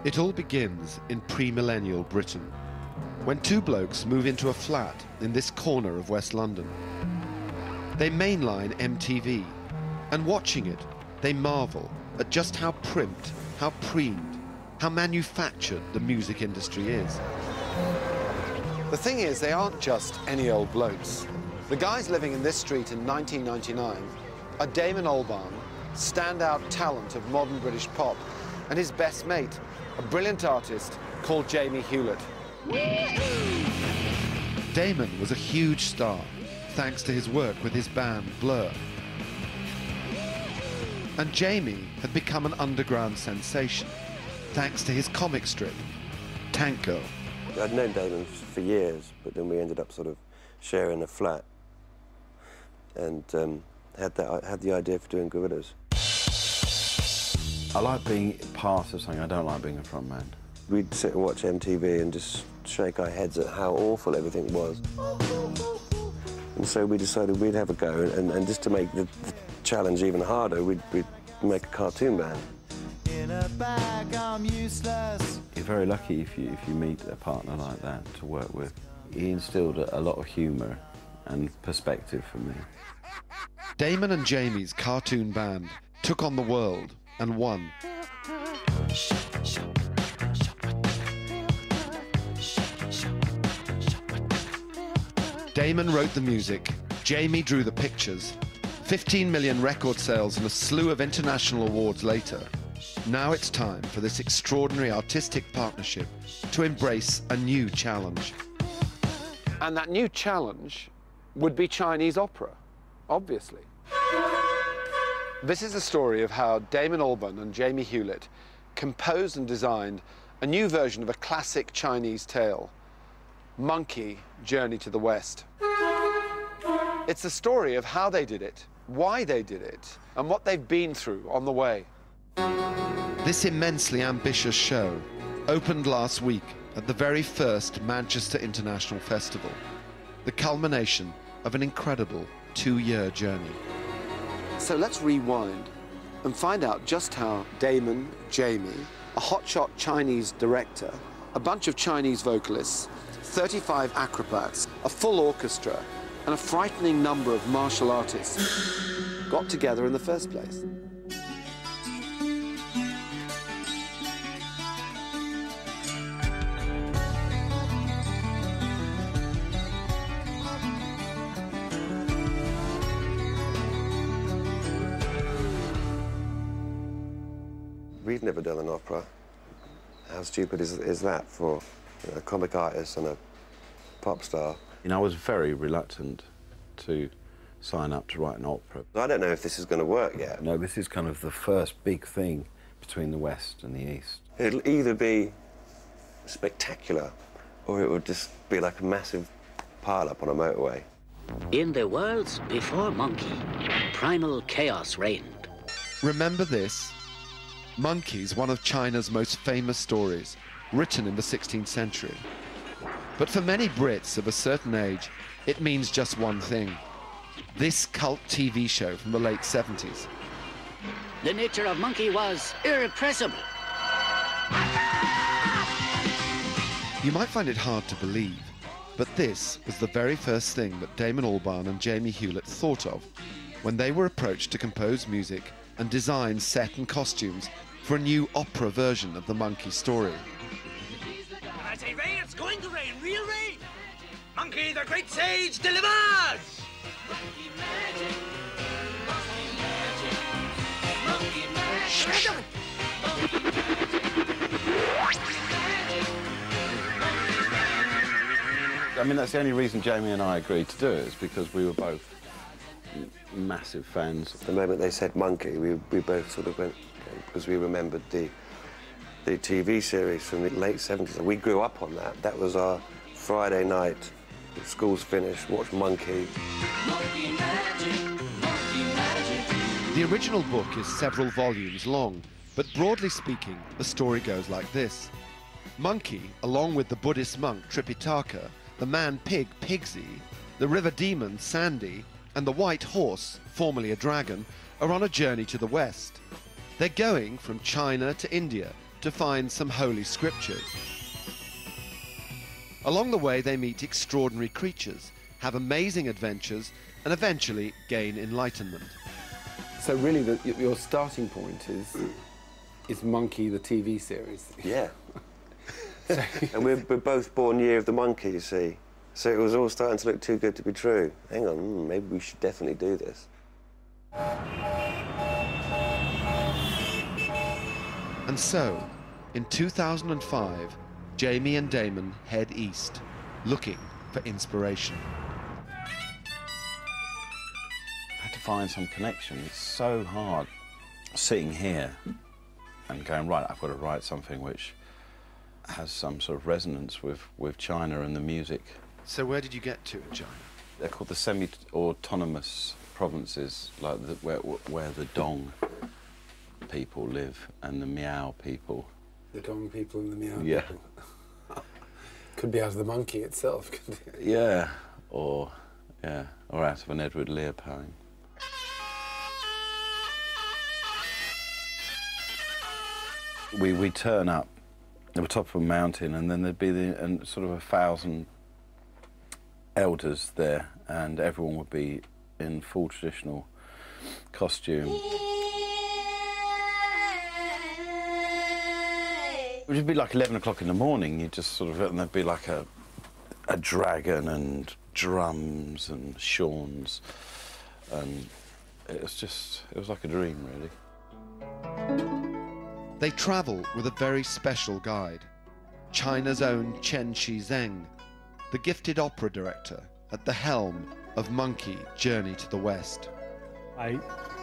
It all begins in pre-millennial Britain, when two blokes move into a flat in this corner of West London. They mainline MTV, and watching it, they marvel at just how primped, how preened, how manufactured the music industry is. The thing is, they aren't just any old blokes. The guys living in this street in 1999 are Damon Albarn, standout talent of modern British pop, and his best mate, a brilliant artist called Jamie Hewlett. Damon was a huge star, thanks to his work with his band Blur. And Jamie had become an underground sensation, thanks to his comic strip, Tank Girl. I'd known Damon for years, but then we ended up sort of sharing a flat, and had the idea for doing Gorillas. I like being part of something. I don't like being a front man. We'd sit and watch MTV and just shake our heads at how awful everything was. And so we decided we'd have a go, and just to make the challenge even harder, we'd make a cartoon band. In a bag, I'm useless. You're very lucky if you meet a partner like that to work with. He instilled a lot of humour and perspective for me. Damon and Jamie's cartoon band took on the world and won. Damon wrote the music, Jamie drew the pictures. 15 million record sales and a slew of international awards later. Now it's time for this extraordinary artistic partnership to embrace a new challenge. And that new challenge would be Chinese opera, obviously. This is the story of how Damon Albarn and Jamie Hewlett composed and designed a new version of a classic Chinese tale, Monkey, Journey to the West. It's the story of how they did it, why they did it, and what they've been through on the way. This immensely ambitious show opened last week at the very first Manchester International Festival, the culmination of an incredible 2-year journey. So let's rewind and find out just how Damon, Jamie, a hotshot Chinese director, a bunch of Chinese vocalists, 35 acrobats, a full orchestra, and a frightening number of martial artists got together in the first place. We've never done an opera. How stupid is that for a comic artist and a pop star? You know, I was very reluctant to sign up to write an opera. I don't know if this is going to work yet. No, this is kind of the first big thing between the West and the East. It'll either be spectacular, or it would just be like a massive pile-up on a motorway. In the worlds before Monkey, primal chaos reigned. Remember this? Monkey's one of China's most famous stories, written in the 16th century. But for many Brits of a certain age, it means just one thing. This cult TV show from the late 70s. The nature of Monkey was irrepressible. You might find it hard to believe, but this was the very first thing that Damon Albarn and Jamie Hewlett thought of when they were approached to compose music and design set and costumes for a new opera version of the Monkey story. When I say rain, it's going to rain, real rain. Monkey, the great sage, delivers! Monkey magic, monkey magic, monkey magic, monkey magic. I mean, that's the only reason Jamie and I agreed to do it, is because we were both massive fans. The moment they said Monkey, we both sort of went, because we remembered the TV series from the late 70s. We grew up on that. That was our Friday night, school's finished, watch Monkey. Monkey magic, monkey magic. The original book is several volumes long, but broadly speaking, the story goes like this. Monkey, along with the Buddhist monk Tripitaka, the man-pig Pigsy, the river demon Sandy, and the white horse, formerly a dragon, are on a journey to the west. They're going from China to India to find some holy scriptures. Along the way, they meet extraordinary creatures, have amazing adventures, and eventually gain enlightenment. So really, your starting point is Monkey, the TV series. Yeah. And we're both born year of the monkey, you see. So it was all starting to look too good to be true. Hang on, maybe we should definitely do this. And so, in 2005, Jamie and Damon head east, looking for inspiration. I had to find some connection. It's so hard sitting here and going, right, I've got to write something which has some sort of resonance with China and the music. So where did you get to in China? They're called the semi-autonomous provinces, like where the Dong people live and the Miao people. The Dong people and the Miao Yeah. people. Could be out of the monkey itself, couldn't it? Yeah, or out of an Edward Lear poem. We turn up at the top of a mountain, and then there'd be sort of 1,000 elders there, and everyone would be in full traditional costume. It would be like 11 o'clock in the morning. You just sort of, and there'd be like a dragon and drums and shawns, and it was like a dream, really. They travel with a very special guide, China's own Chen Shizheng, the gifted opera director at the helm of Monkey Journey to the West. I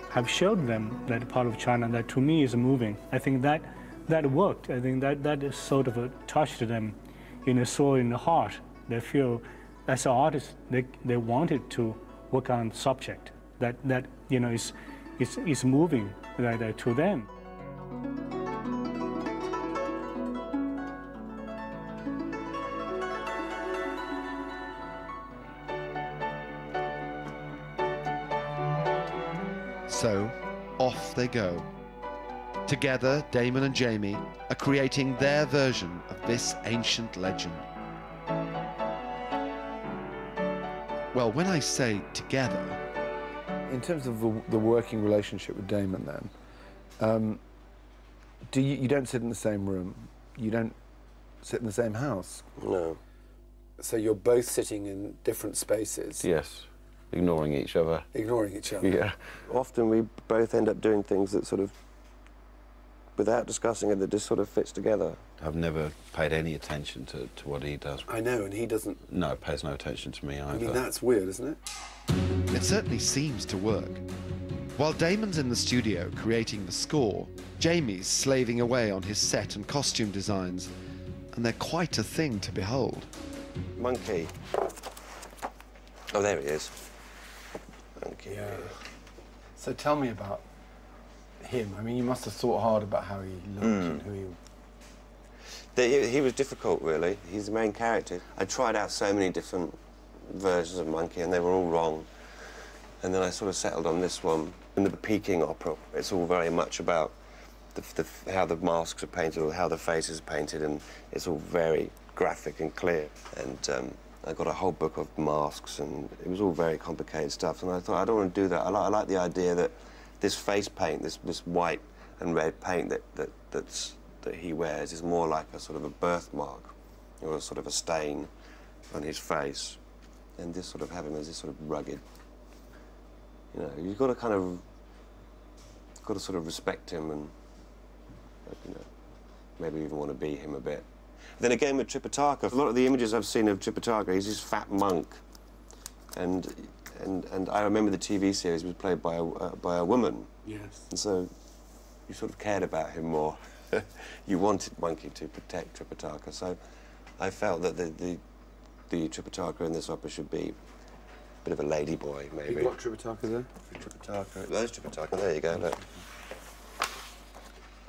have showed them that part of China that to me is moving. I think that worked. I think that is sort of touched them in the soul, in the heart. They feel, as an artist, they wanted to work on subject that you know is moving to them. So, off they go. Together, Damon and Jamie are creating their version of this ancient legend. Well, when I say together... In terms of the working relationship with Damon, then, you don't sit in the same room, you don't sit in the same house? No. So you're both sitting in different spaces? Yes, ignoring each other. Ignoring each other? Yeah. Often we both end up doing things that sort of, without discussing it, that just sort of fits together. I've never paid any attention to what he does. I know, and he doesn't... No, pays no attention to me either. I mean, that's weird, isn't it? It certainly seems to work. While Damon's in the studio creating the score, Jamie's slaving away on his set and costume designs, and they're quite a thing to behold. Monkey. Oh, there he is. Monkey. Yeah. So tell me about him. I mean, you must have thought hard about how he looked and who he... He was difficult, really. He's the main character. I tried out so many different versions of Monkey, and they were all wrong. And then I sort of settled on this one. In the Peking opera, it's all very much about how the masks are painted or how the face is painted, and it's all very graphic and clear. And I got a whole book of masks, and it was all very complicated stuff. And I thought, I don't want to do that. I like the idea that this face paint, this white and red paint that he wears is more like a sort of a birthmark or a sort of a stain on his face. And just sort of have him as this sort of rugged, you know, you've got to kind of, sort of respect him and, you know, maybe even want to be him a bit. Then again with Tripitaka, a lot of the images I've seen of Tripitaka, he's this fat monk. And I remember the TV series was played by a woman. Yes. And so you sort of cared about him more. You wanted Monkey to protect Tripitaka, so I felt that the Tripitaka in this opera should be a bit of a lady boy, maybe. You've got Tripitaka there? Tripitaka. There's Tripitaka. There you go. Look.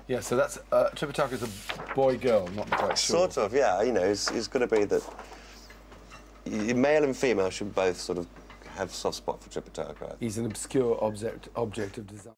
Yeah, so that's Tripitaka's a boy-girl, not quite sure. Sort of, yeah. You know, it's got to be that male and female should both sort of have a soft spot for Tripitaka. He's an obscure object of design.